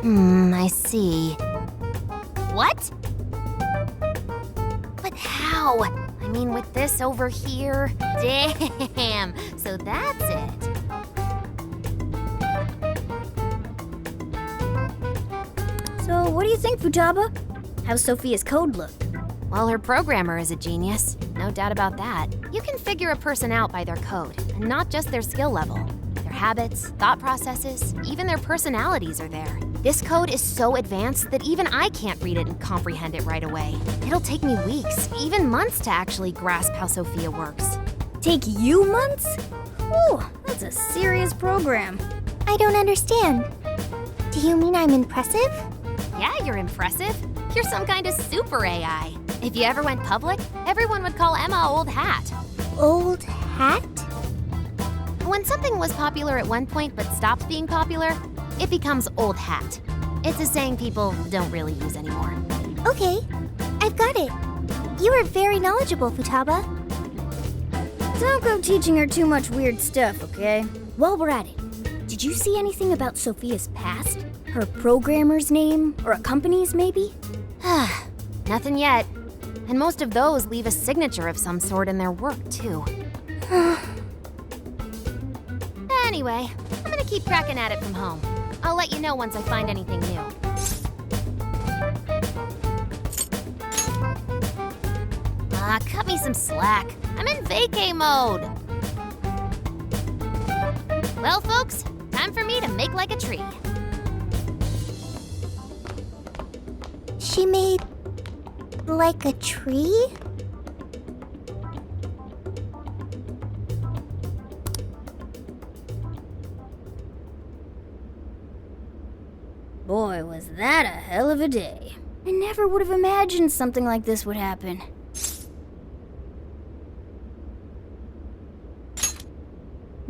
I see. What? But how? I mean, with this over here? Damn, so that's it. So, what do you think, Futaba? How's Sophia's code look? Well, her programmer is a genius. No doubt about that. You can figure a person out by their code, and not just their skill level. Their habits, thought processes, even their personalities are there. This code is so advanced that even I can't read it and comprehend it right away. It'll take me weeks, even months to actually grasp how Sophia works. Take you months? Whew, that's a serious program. I don't understand. Do you mean I'm impressive? Yeah, you're impressive. You're some kind of super AI. If you ever went public, everyone would call Emma Old Hat. Old hat? When something was popular at one point but stopped being popular, it becomes old hat. It's a saying people don't really use anymore. Okay, I've got it. You are very knowledgeable, Futaba. Don't go teaching her too much weird stuff, okay? While we're at it, did you see anything about Sophia's past? Her programmer's name? Or a company's, maybe? Nothing yet. And most of those leave a signature of some sort in their work, too. Anyway, I'm gonna keep cracking at it from home. I'll let you know once I find anything new. Cut me some slack. I'm in vacay mode. Well, folks, time for me to make like a tree. She made like a tree? Boy, was that a hell of a day. I never would have imagined something like this would happen.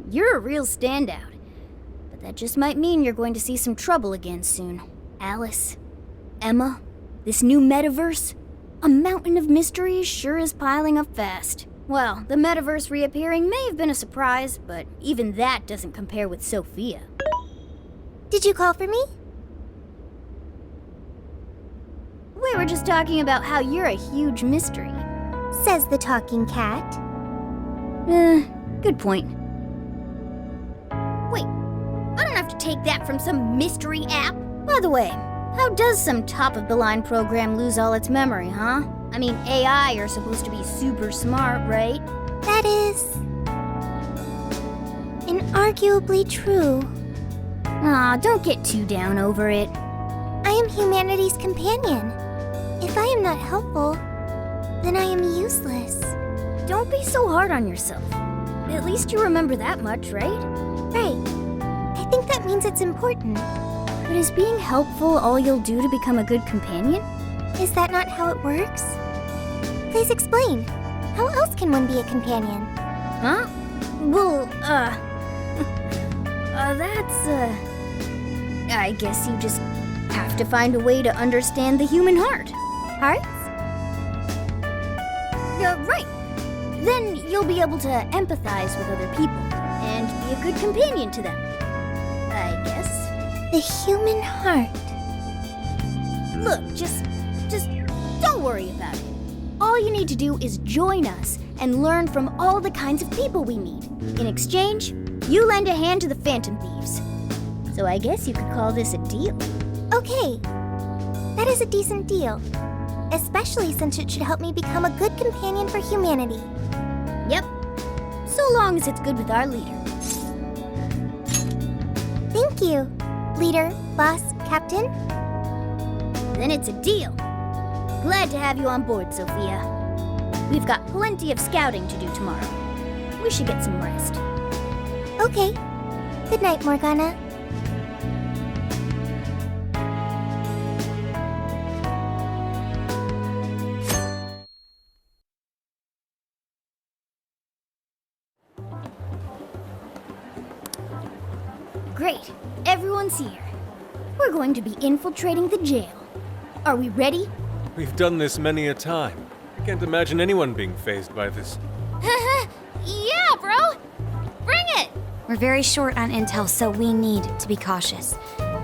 You're a real standout. But that just might mean you're going to see some trouble again soon. Alice, Emma, this new metaverse, a mountain of mysteries sure is piling up fast. Well, the metaverse reappearing may have been a surprise, but even that doesn't compare with Sophia. Did you call for me? We were just talking about how you're a huge mystery. Says the talking cat. Good point. Wait, I don't have to take that from some mystery app. By the way, how does some top-of-the-line program lose all its memory, huh? I mean, AI are supposed to be super smart, right? That is inarguably true. Aw, don't get too down over it. I am humanity's companion. If I am not helpful, then I am useless. Don't be so hard on yourself. At least you remember that much, right? Right. I think that means it's important. But is being helpful all you'll do to become a good companion? Is that not how it works? Please explain. How else can one be a companion? Huh? Well, I guess you just have to find a way to understand the human heart. Hearts? Right. Then you'll be able to empathize with other people and be a good companion to them. I guess. The human heart. Look, just don't worry about it. All you need to do is join us and learn from all the kinds of people we meet. In exchange, you lend a hand to the Phantom Thieves. So I guess you could call this a deal. Okay. That is a decent deal. Especially since it should help me become a good companion for humanity. Yep. So long as it's good with our leader. Thank you, leader, boss, captain. Then it's a deal. Glad to have you on board, Sophia. We've got plenty of scouting to do tomorrow. We should get some rest. Okay. Good night, Morgana. Great. Everyone's here. We're going to be infiltrating the jail. Are we ready? We've done this many a time. I can't imagine anyone being fazed by this. Yeah, bro! Bring it! We're very short on intel, so we need to be cautious.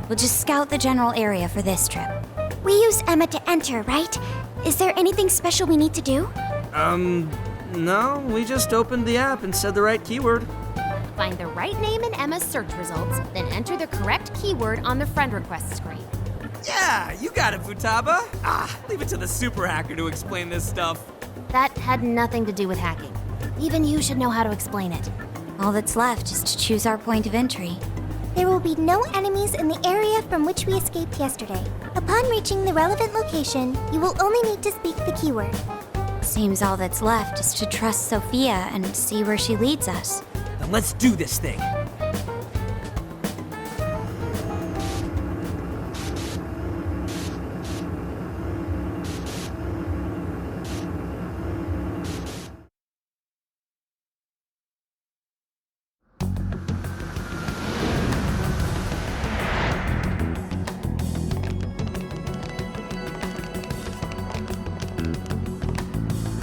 We'll just scout the general area for this trip. We use Emma to enter, right? Is there anything special we need to do? No, we just opened the app and said the right keyword. Find the right name in Emma's search results, then enter the correct keyword on the friend request screen. Yeah, you got it, Futaba. Leave it to the super hacker to explain this stuff. That had nothing to do with hacking. Even you should know how to explain it. All that's left is to choose our point of entry. There will be no enemies in the area from which we escaped yesterday. Upon reaching the relevant location, you will only need to speak the keyword. Seems all that's left is to trust Sophia and see where she leads us. Then let's do this thing.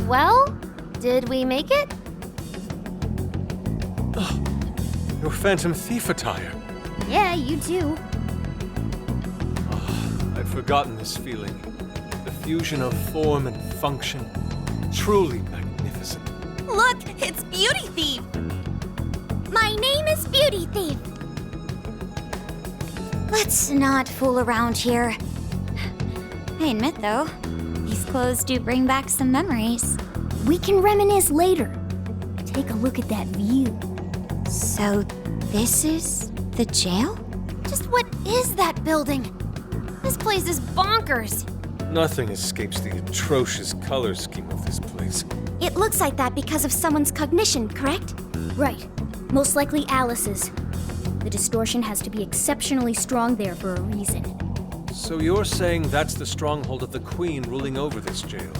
Well, did we make it? Your Phantom Thief attire. Yeah, you too. I'd forgotten this feeling. The fusion of form and function. Truly magnificent. Look, it's Beauty Thief! My name is Beauty Thief. Let's not fool around here. I admit, though, these clothes do bring back some memories. We can reminisce later. Take a look at that view. So, this is the jail? Just what is that building? This place is bonkers. Nothing escapes the atrocious color scheme of this place. It looks like that because of someone's cognition, correct? Right. Most likely Alice's. The distortion has to be exceptionally strong there for a reason. So you're saying that's the stronghold of the Queen ruling over this jail?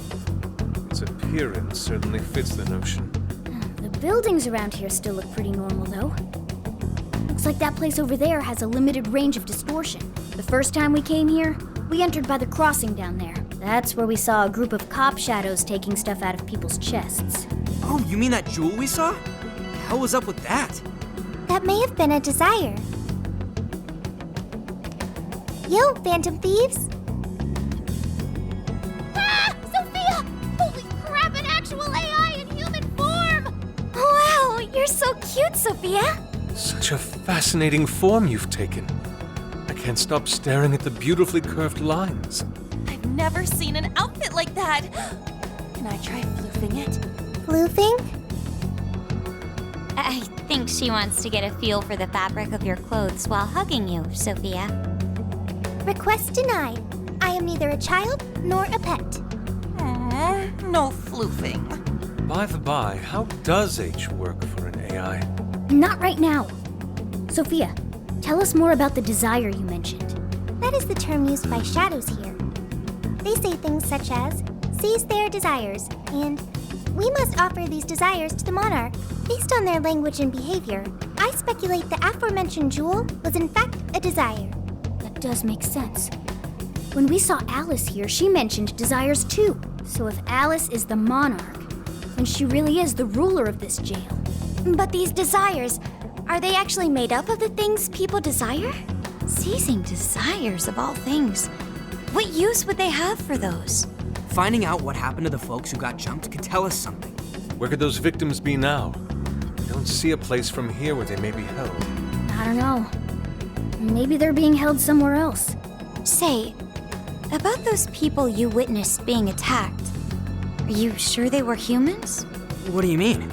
Its appearance certainly fits the notion. The buildings around here still look pretty normal, though. Looks like that place over there has a limited range of distortion. The first time we came here, we entered by the crossing down there. That's where we saw a group of cop shadows taking stuff out of people's chests. Oh, you mean that jewel we saw? The hell was up with that? That may have been a desire. Yo, Phantom Thieves! Ah! Sophia! Holy crap, an actual AI in human form! Wow, you're so cute, Sophia! Such a fascinating form you've taken. I can't stop staring at the beautifully curved lines. I've never seen an outfit like that. Can I try floofing it? Floofing? I think she wants to get a feel for the fabric of your clothes while hugging you, Sophia. Request denied. I am neither a child nor a pet. No floofing. By the by, how does H work for an AI? Not right now. Sophia, tell us more about the desire you mentioned. That is the term used by shadows here. They say things such as, seize their desires, and we must offer these desires to the monarch. Based on their language and behavior, I speculate the aforementioned jewel was in fact a desire. That does make sense. When we saw Alice here, she mentioned desires too. So if Alice is the monarch, then she really is the ruler of this jail. But these desires, are they actually made up of the things people desire? Seizing desires of all things. What use would they have for those? Finding out what happened to the folks who got jumped could tell us something. Where could those victims be now? I don't see a place from here where they may be held. I don't know. Maybe they're being held somewhere else. Say, about those people you witnessed being attacked, are you sure they were humans? What do you mean?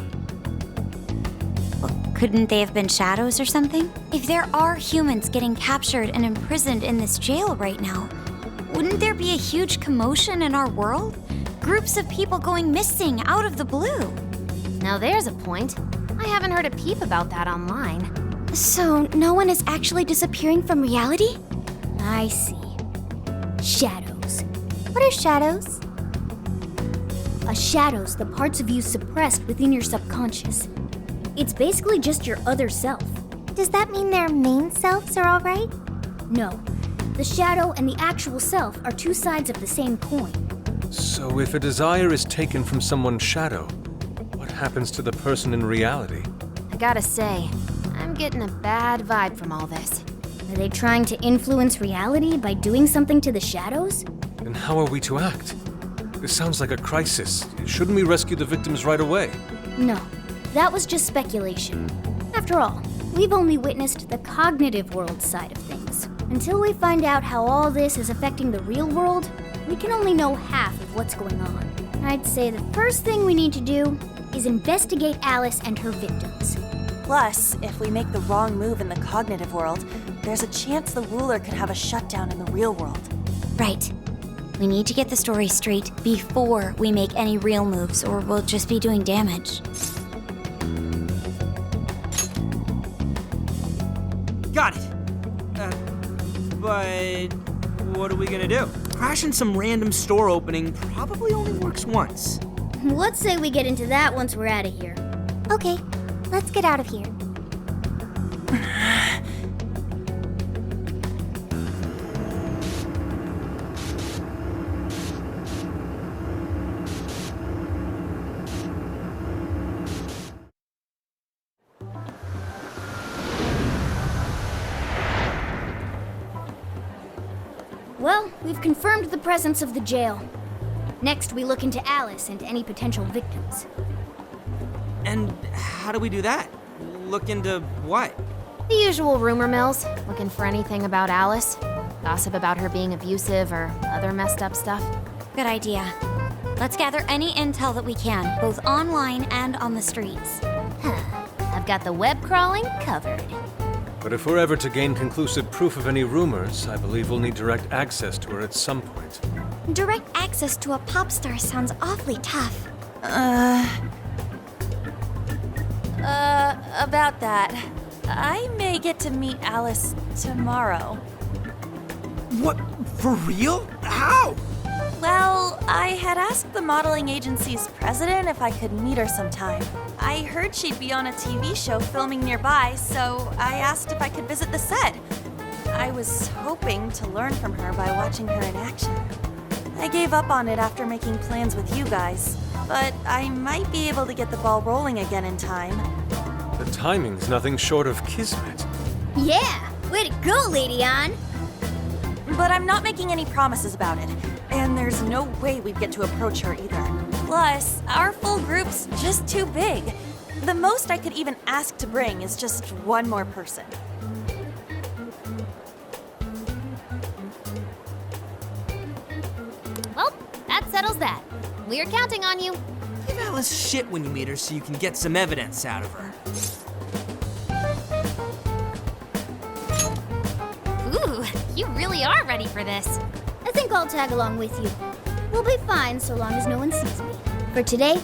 Well, couldn't they have been shadows or something? If there are humans getting captured and imprisoned in this jail right now, wouldn't there be a huge commotion in our world? Groups of people going missing out of the blue. Now there's a point. I haven't heard a peep about that online. So, no one is actually disappearing from reality? I see. Shadows. What are shadows? A shadow's the parts of you suppressed within your subconscious. It's basically just your other self. Does that mean their main selves are alright? No. The shadow and the actual self are two sides of the same coin. So if a desire is taken from someone's shadow, what happens to the person in reality? I gotta say, I'm getting a bad vibe from all this. Are they trying to influence reality by doing something to the shadows? Then how are we to act? This sounds like a crisis. Shouldn't we rescue the victims right away? No, that was just speculation. After all, we've only witnessed the cognitive world side of things. Until we find out how all this is affecting the real world, we can only know half of what's going on. I'd say the first thing we need to do is investigate Alice and her victims. Plus, if we make the wrong move in the cognitive world, there's a chance the ruler could have a shutdown in the real world. Right. We need to get the story straight before we make any real moves, or we'll just be doing damage. Got it. But what are we gonna do? Crashing some random store opening probably only works once. Let's say we get into that once we're out of here. Okay, let's get out of here. Well, we've confirmed the presence of the jail. Next, we look into Alice and any potential victims. And how do we do that? Look into what? The usual rumor mills, looking for anything about Alice. Gossip about her being abusive or other messed up stuff. Good idea. Let's gather any intel that we can, both online and on the streets. I've got the web crawling covered. But if we're ever to gain conclusive proof of any rumors, I believe we'll need direct access to her at some point. Direct access to a pop star sounds awfully tough. About that. I may get to meet Alice tomorrow. What? For real? How? Well, I had asked the modeling agency's president if I could meet her sometime. I heard she'd be on a TV show filming nearby, so I asked if I could visit the set. I was hoping to learn from her by watching her in action. I gave up on it after making plans with you guys, but I might be able to get the ball rolling again in time. The timing's nothing short of kismet. Yeah! Way to go, Lady Ann! But I'm not making any promises about it, and there's no way we'd get to approach her either. Plus, our full group's just too big. The most I could even ask to bring is just one more person. Well, that settles that. We're counting on you. Give Alice shit when you meet her so you can get some evidence out of her. Ooh, you really are ready for this. I think I'll tag along with you. We'll be fine so long as no one sees me. For today,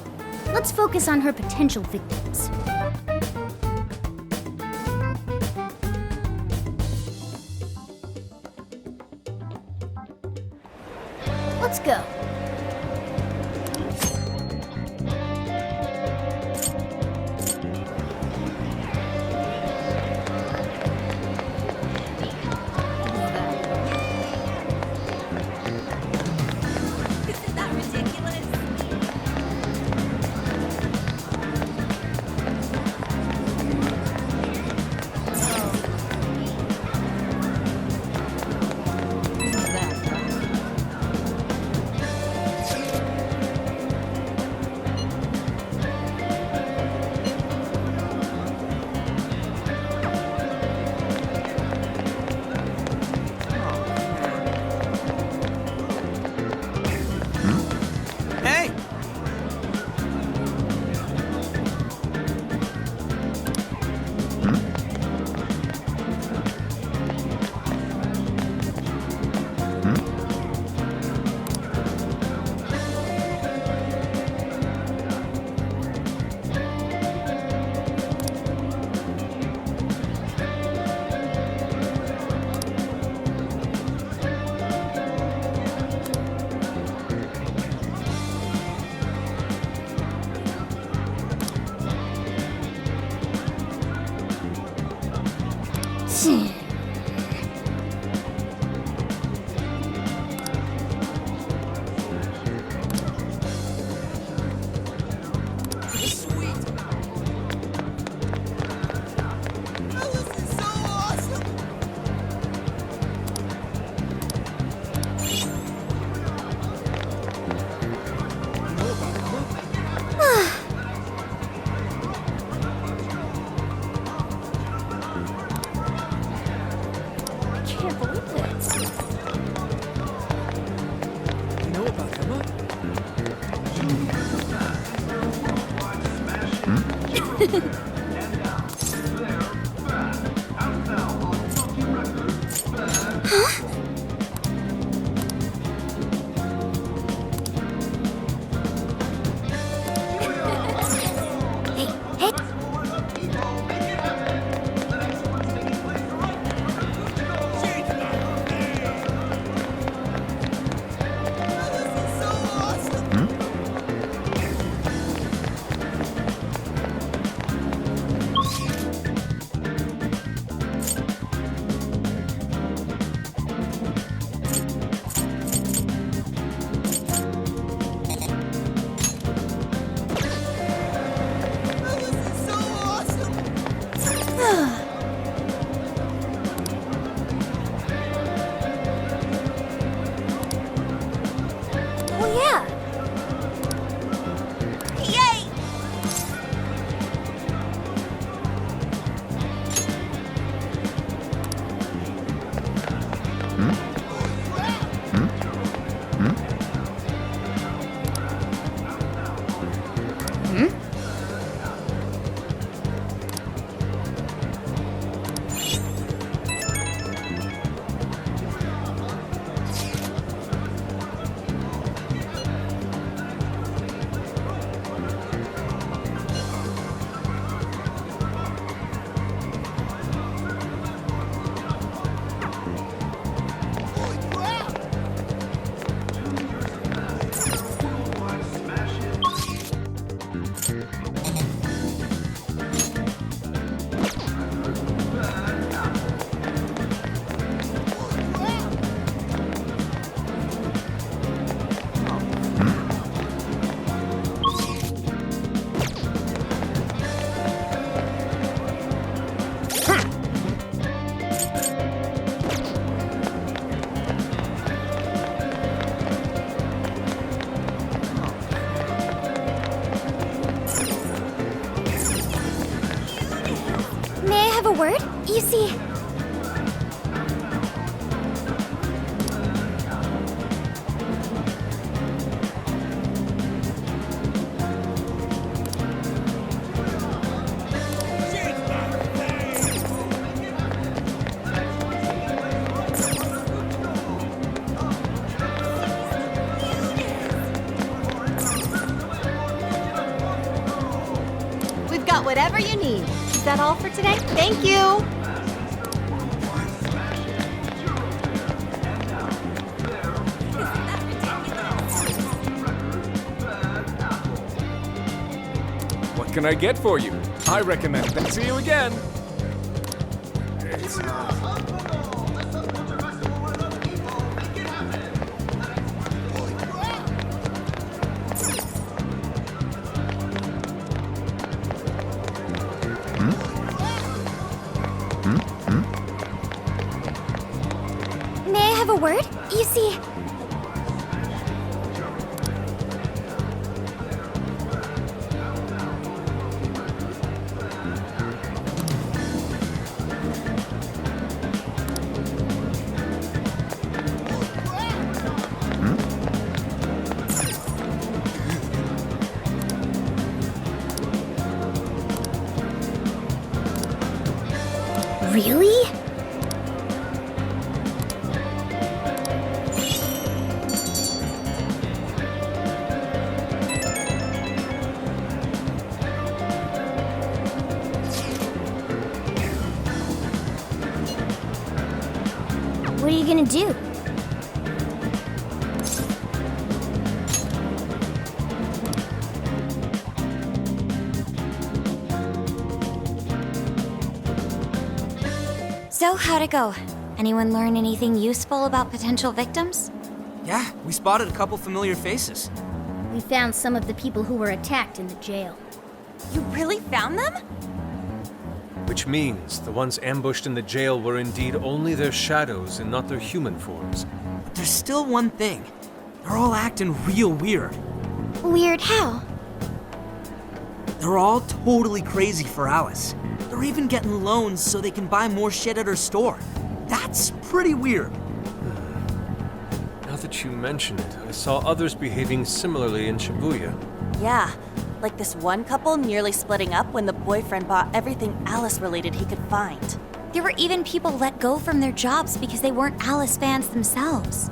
let's focus on her potential victims. Let's go. Isn't that ridiculous? Hey! Oh, yeah. Yay! May I have a word? You see, We've got whatever you need. Is that all for today? Thank you! What can I get for you? I recommend that. See you again. may I have a word? You see, really? What are you gonna do? So, how'd it go? Anyone learn anything useful about potential victims? Yeah, we spotted a couple familiar faces. We found some of the people who were attacked in the jail. You really found them? Which means the ones ambushed in the jail were indeed only their shadows and not their human forms. But there's still one thing. They're all acting real weird. Weird how? They're all totally crazy for Alice. They're even getting loans so they can buy more shit at her store. That's pretty weird. Now that you mention it, I saw others behaving similarly in Shibuya. Yeah. Like this one couple nearly splitting up when the boyfriend bought everything Alice-related he could find. There were even people let go from their jobs because they weren't Alice fans themselves.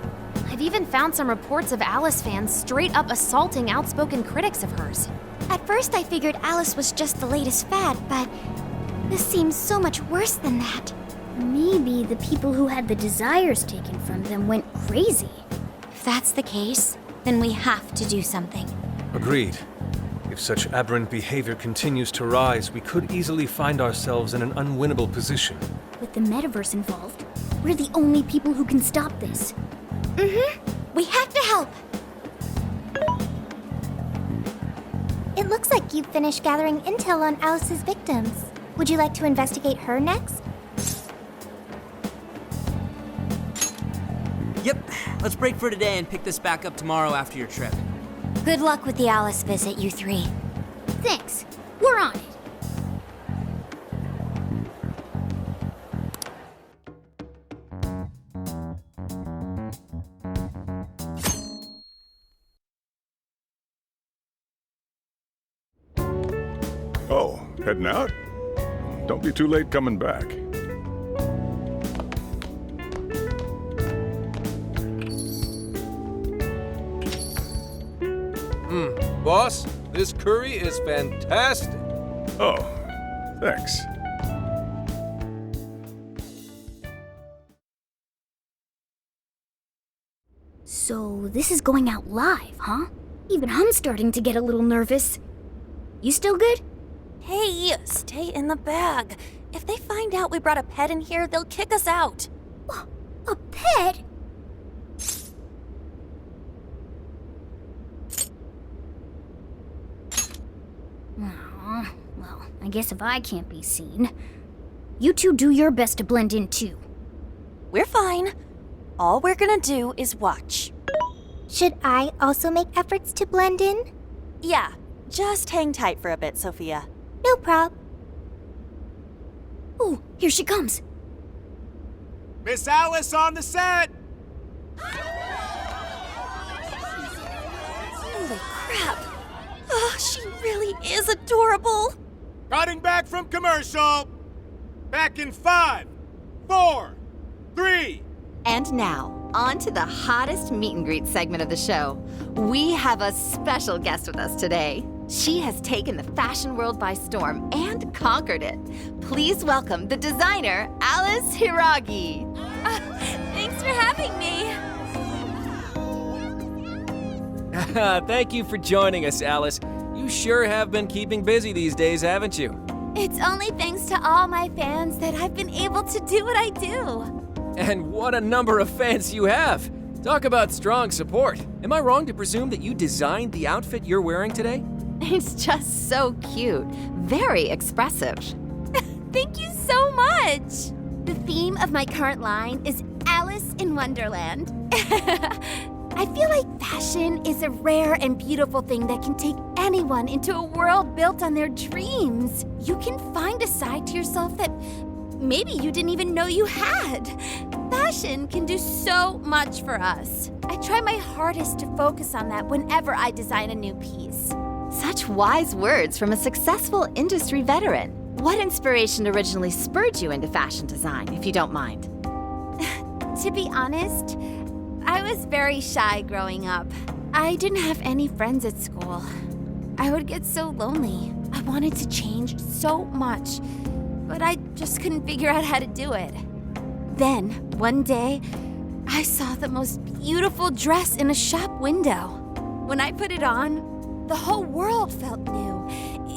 I've even found some reports of Alice fans straight up assaulting outspoken critics of hers. At first, I figured Alice was just the latest fad, but this seems so much worse than that. Maybe the people who had the desires taken from them went crazy. If that's the case, then we have to do something. Agreed. If such aberrant behavior continues to rise, we could easily find ourselves in an unwinnable position. With the metaverse involved, we're the only people who can stop this. We have to help! It looks like you've finished gathering intel on Alice's victims. Would you like to investigate her next? Yep, let's break for today and pick this back up tomorrow after your trip. Good luck with the Alice visit, you three. Thanks. We're on it. Oh, heading out? Don't be too late coming back. Boss, this curry is fantastic. Oh, thanks. So this is going out live, huh? Even I'm starting to get a little nervous. You still good? Hey, stay in the bag. If they find out we brought a pet in here, they'll kick us out. A pet? Aw, well, I guess if I can't be seen, you two do your best to blend in too. We're fine. All we're gonna do is watch. Should I also make efforts to blend in? Yeah, just hang tight for a bit, Sophia. No prob. Oh, here she comes. Miss Alice on the set! Holy crap! Oh, she really is adorable! Cutting back from commercial! Back in 5, 4, 3... And now, on to the hottest meet and greet segment of the show. We have a special guest with us today. She has taken the fashion world by storm and conquered it. Please welcome the designer, Alice Hiragi. Thanks for having me. Thank you for joining us, Alice. You sure have been keeping busy these days, haven't you? It's only thanks to all my fans that I've been able to do what I do. And what a number of fans you have! Talk about strong support. Am I wrong to presume that you designed the outfit you're wearing today? It's just so cute. Very expressive. Thank you so much! The theme of my current line is Alice in Wonderland. I feel like fashion is a rare and beautiful thing that can take anyone into a world built on their dreams. You can find a side to yourself that maybe you didn't even know you had. Fashion can do so much for us. I try my hardest to focus on that whenever I design a new piece. Such wise words from a successful industry veteran. What inspiration originally spurred you into fashion design, if you don't mind? To be honest, I was very shy growing up. I didn't have any friends at school. I would get so lonely. I wanted to change so much, but I just couldn't figure out how to do it. Then, one day, I saw the most beautiful dress in a shop window. When I put it on, the whole world felt new.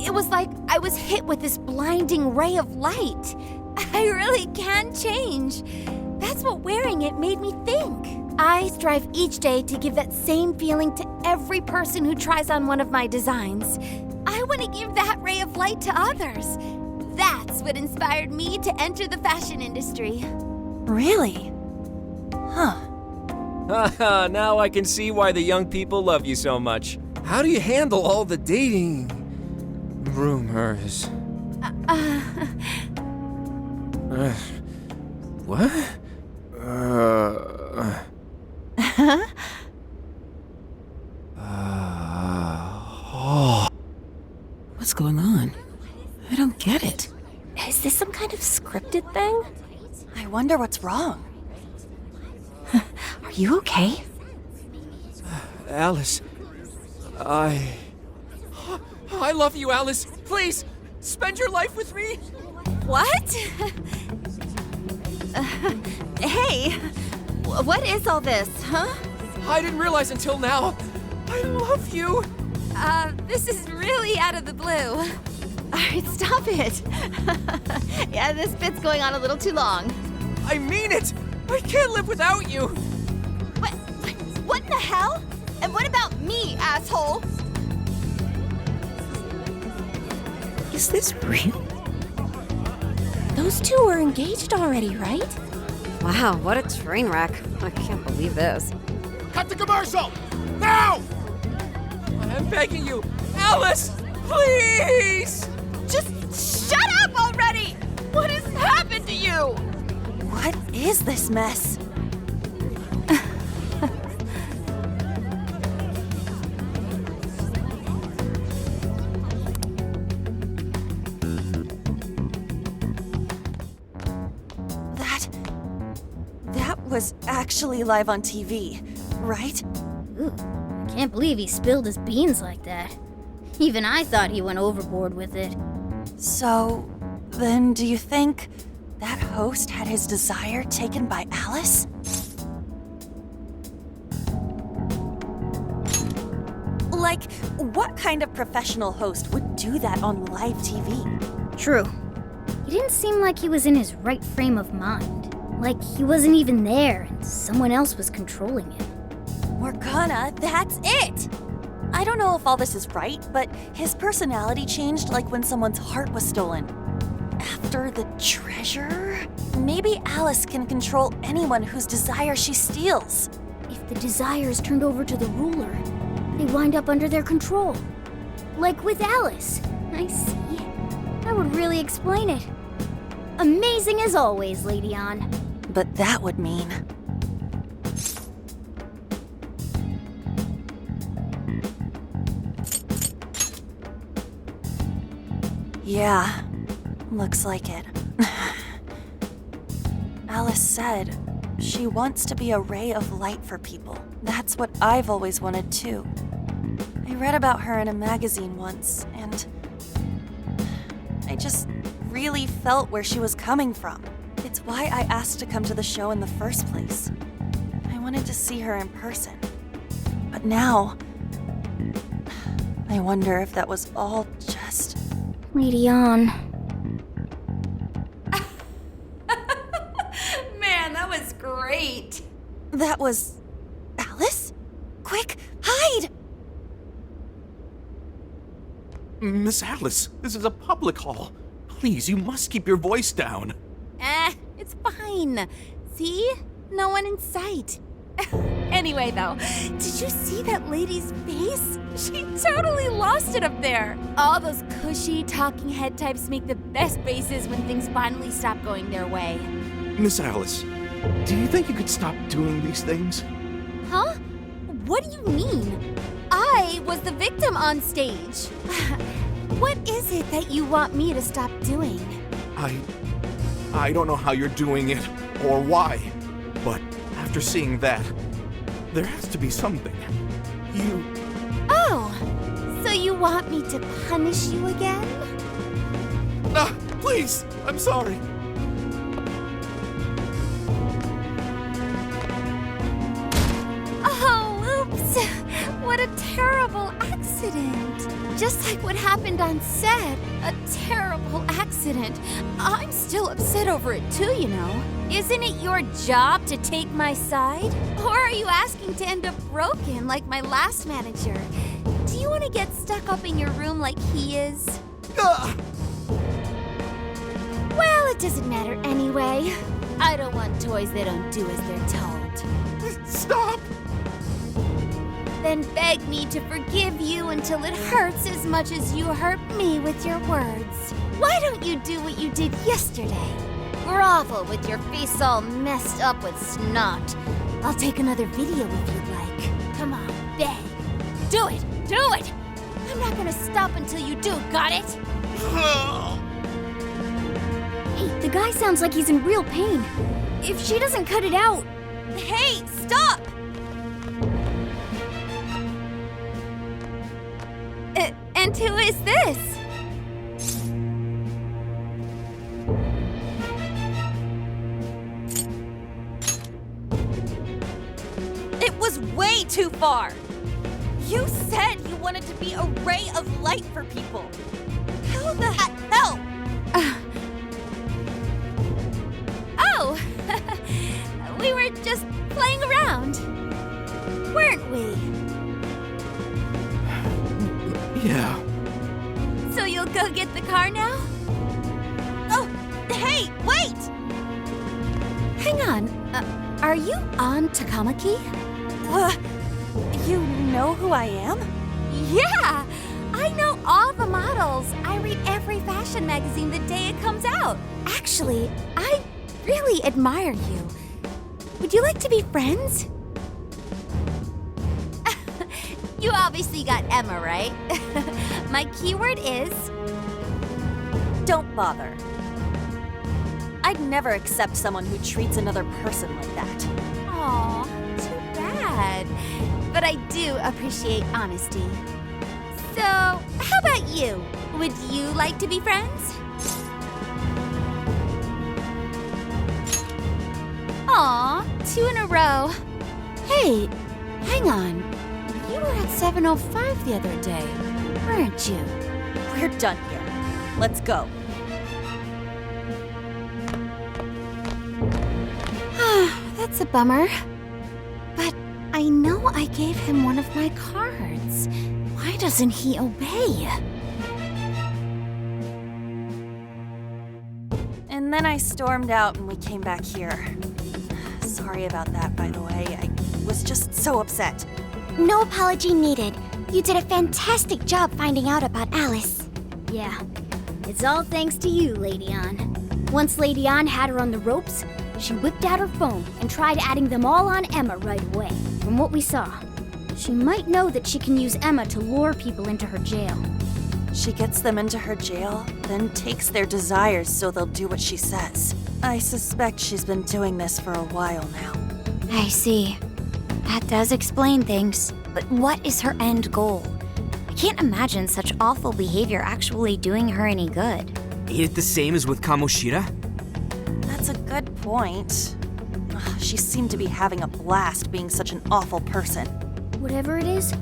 It was like I was hit with this blinding ray of light. I really can change. That's what wearing it made me think. I strive each day to give that same feeling to every person who tries on one of my designs. I want to give that ray of light to others. That's what inspired me to enter the fashion industry. Really? Huh. Haha, now I can see why the young people love you so much. How do you handle all the dating rumors? What? Is this some kind of scripted thing? I wonder what's wrong. Are you okay? Alice, I love you, Alice. Please, spend your life with me. What? Hey, what is all this, huh? I didn't realize until now. I love you. This is really out of the blue. All right, stop it. Yeah, this bit's going on a little too long. I mean it. I can't live without you. What in the hell? And what about me, asshole? Is this real? Those two are engaged already, right? Wow, what a train wreck. I can't believe this. Cut the commercial! Now! I'm begging you, Alice, please! Just shut up already! What has happened to you? What is this mess? That was actually live on TV, right? Ooh, I can't believe he spilled his beans like that. Even I thought he went overboard with it. So, then do you think that host had his desire taken by Alice? Like, what kind of professional host would do that on live TV? True. He didn't seem like he was in his right frame of mind. Like he wasn't even there and someone else was controlling him. Morgana, that's it! I don't know if all this is right, but his personality changed like when someone's heart was stolen. After the treasure? Maybe Alice can control anyone whose desire she steals. If the desire is turned over to the ruler, they wind up under their control. Like with Alice. I see. That would really explain it. Amazing as always, Lady Ann. But that would mean... Yeah, looks like it. Alice said she wants to be a ray of light for people. That's what I've always wanted too. I read about her in a magazine once, and I just really felt where she was coming from. It's why I asked to come to the show in the first place. I wanted to see her in person. But now, I wonder if that was all just... Lady Ann. Man, that was great. That was... Alice? Quick, hide! Miss Alice, this is a public hall. Please, you must keep your voice down. It's fine. See? No one in sight. Anyway, though, did you see that lady's face? She totally lost it up there. All those cushy talking head types make the best faces when things finally stop going their way. Miss Alice, do you think you could stop doing these things? Huh? What do you mean? I was the victim on stage. What is it that you want me to stop doing? I don't know how you're doing it or why, but after seeing that, there has to be something. Oh, so you want me to punish you again? Please, I'm sorry. Oh, oops. What a terrible accident. Just like what happened on set. A terrible accident. I'm still upset over it too, you know. Isn't it your job to take my side? Or are you asking to end up broken like my last manager? Do you want to get stuck up in your room like he is? Well, it doesn't matter anyway. I don't want toys that don't do as they're told. Stop! Then beg me to forgive you until it hurts as much as you hurt me with your words. Why don't you do what you did yesterday? Grovel with your face all messed up with snot. I'll take another video if you'd like. Come on, beg. Do it! Do it! I'm not gonna stop until you do, got it? Hey, the guy sounds like he's in real pain. If she doesn't cut it out... Hey, stop! And who is this? It was way too far! You said you wanted to be a ray of light for people. How the hell? Oh! We were just playing around, weren't we? Yeah. So you'll go get the car now? Oh, hey, wait! Hang on. Are you on Takamaki? You know who I am? Yeah! I know all the models. I read every fashion magazine the day it comes out. Actually, I really admire you. Would you like to be friends? You obviously got Emma, right? My keyword is... Don't bother. I'd never accept someone who treats another person like that. Aw, too bad. But I do appreciate honesty. So, how about you? Would you like to be friends? Aw, 2 in a row. Hey, hang on. You were at 7:05 the other day, weren't you? We're done here. Let's go. That's a bummer. But I know I gave him one of my cards. Why doesn't he obey? And then I stormed out and we came back here. Sorry about that, by the way. I was just so upset. No apology needed. You did a fantastic job finding out about Alice. Yeah, it's all thanks to you, Lady Ann. Once Lady Ann had her on the ropes, she whipped out her phone and tried adding them all on Emma right away. From what we saw, she might know that she can use Emma to lure people into her jail. She gets them into her jail, then takes their desires so they'll do what she says. I suspect she's been doing this for a while now. I see. That does explain things. But what is her end goal? I can't imagine such awful behavior actually doing her any good. Ain't it the same as with Kamoshida? That's a good point. She seemed to be having a blast being such an awful person. Whatever it is,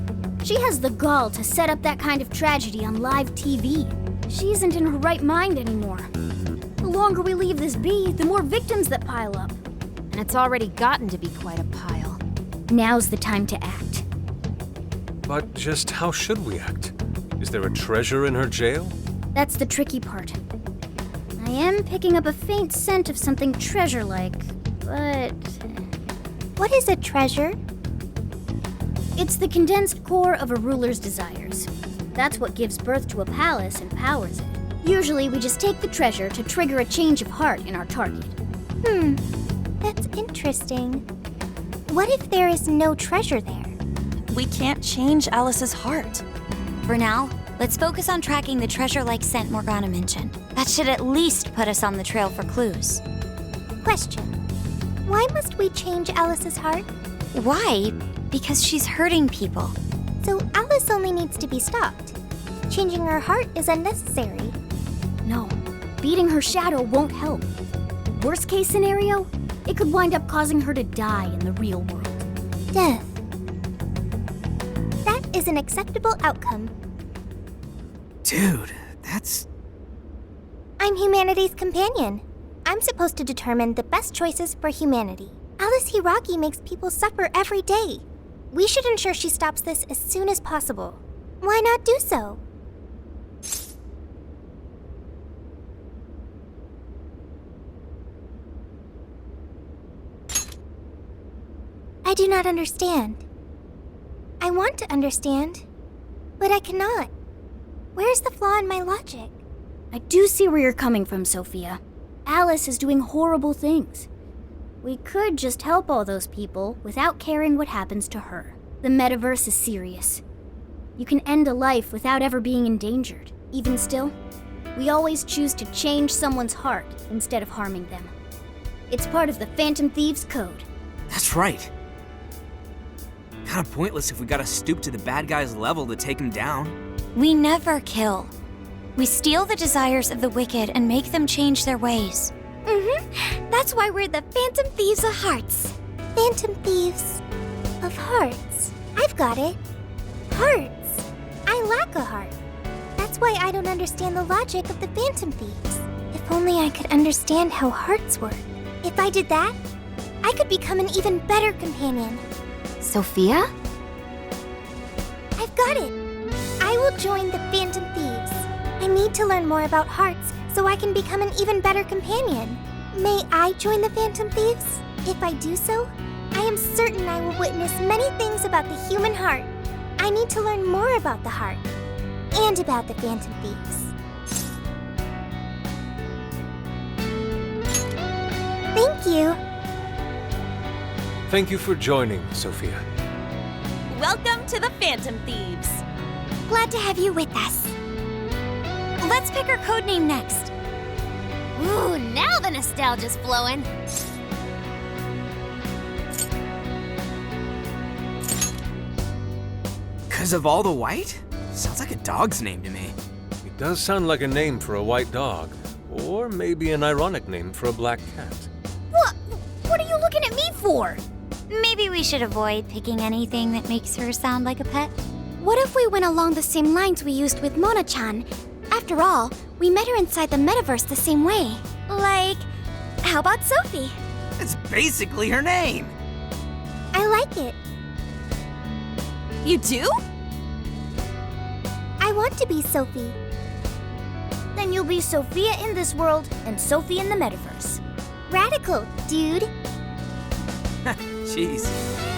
she has the gall to set up that kind of tragedy on live TV. She isn't in her right mind anymore. The longer we leave this be, the more victims that pile up. And it's already gotten to be quite a pile. Now's the time to act. But just how should we act? Is there a treasure in her jail? That's the tricky part. I am picking up a faint scent of something treasure-like, but... What is a treasure? It's the condensed core of a ruler's desires. That's what gives birth to a palace and powers it. Usually, we just take the treasure to trigger a change of heart in our target. That's interesting. What if there is no treasure there? We can't change Alice's heart. For now, let's focus on tracking the treasure-like scent Morgana mentioned. That should at least put us on the trail for clues. Question. Why must we change Alice's heart? Why? Because she's hurting people. So Alice only needs to be stopped. Changing her heart is unnecessary. No, beating her shadow won't help. Worst case scenario, it could wind up causing her to die in the real world. Death. That is an acceptable outcome. Dude, that's... I'm humanity's companion. I'm supposed to determine the best choices for humanity. Alice Hiragi makes people suffer every day. We should ensure she stops this as soon as possible. Why not do so? I do not understand. I want to understand, but I cannot. Where's the flaw in my logic? I do see where you're coming from, Sophia. Alice is doing horrible things. We could just help all those people without caring what happens to her. The metaverse is serious. You can end a life without ever being endangered. Even still, we always choose to change someone's heart instead of harming them. It's part of the Phantom Thieves Code. That's right. Kinda pointless if we gotta stoop to the bad guy's level to take him down. We never kill. We steal the desires of the wicked and make them change their ways. That's why we're the Phantom Thieves of Hearts. Phantom Thieves of Hearts. I've got it. Hearts. I lack a heart. That's why I don't understand the logic of the Phantom Thieves. If only I could understand how hearts work. If I did that, I could become an even better companion. Sophia? I've got it. I will join the Phantom Thieves. I need to learn more about hearts so I can become an even better companion. May I join the Phantom Thieves? If I do so, I am certain I will witness many things about the human heart. I need to learn more about the heart and about the Phantom Thieves. Thank you. Thank you for joining, Sophia. Welcome to the Phantom Thieves. Glad to have you with us. Let's pick our code name next. Ooh, now the nostalgia's flowing. Cause of all the white? Sounds like a dog's name to me. It does sound like a name for a white dog, or maybe an ironic name for a black cat. What are you looking at me for? Maybe we should avoid picking anything that makes her sound like a pet. What if we went along the same lines we used with Mona-chan? After all, we met her inside the metaverse the same way. Like, how about Sophie? It's basically her name. I like it. You do? I want to be Sophie. Then you'll be Sophia in this world and Sophie in the metaverse. Radical, dude. Jeez,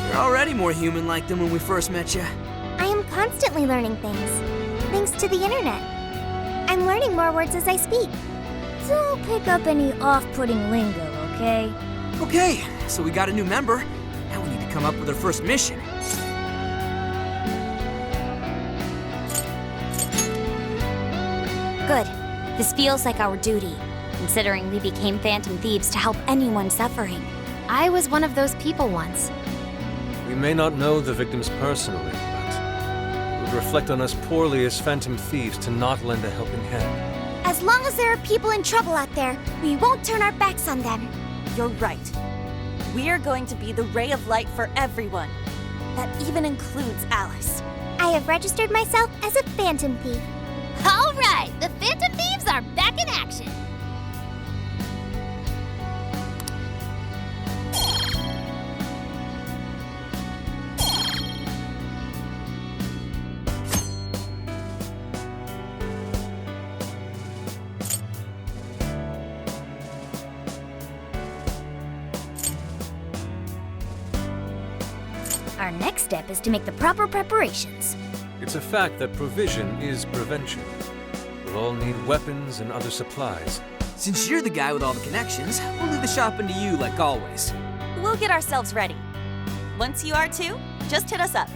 you're already more human-like than when we first met you. I am constantly learning things, thanks to the internet. I'm learning more words as I speak. Don't pick up any off-putting lingo, okay? Okay, so we got a new member. Now we need to come up with our first mission. Good. This feels like our duty, considering we became Phantom Thieves to help anyone suffering. I was one of those people once. We may not know the victims personally, but it would reflect on us poorly as Phantom Thieves to not lend a helping hand. As long as there are people in trouble out there, we won't turn our backs on them. You're right. We are going to be the ray of light for everyone. That even includes Alice. I have registered myself as a Phantom Thief. All right, the Phantom Thieves are back in action. Our next step is to make the proper preparations. It's a fact that provision is prevention. We'll all need weapons and other supplies. Since you're the guy with all the connections, we'll leave the shopping to you like always. We'll get ourselves ready. Once you are too, just hit us up.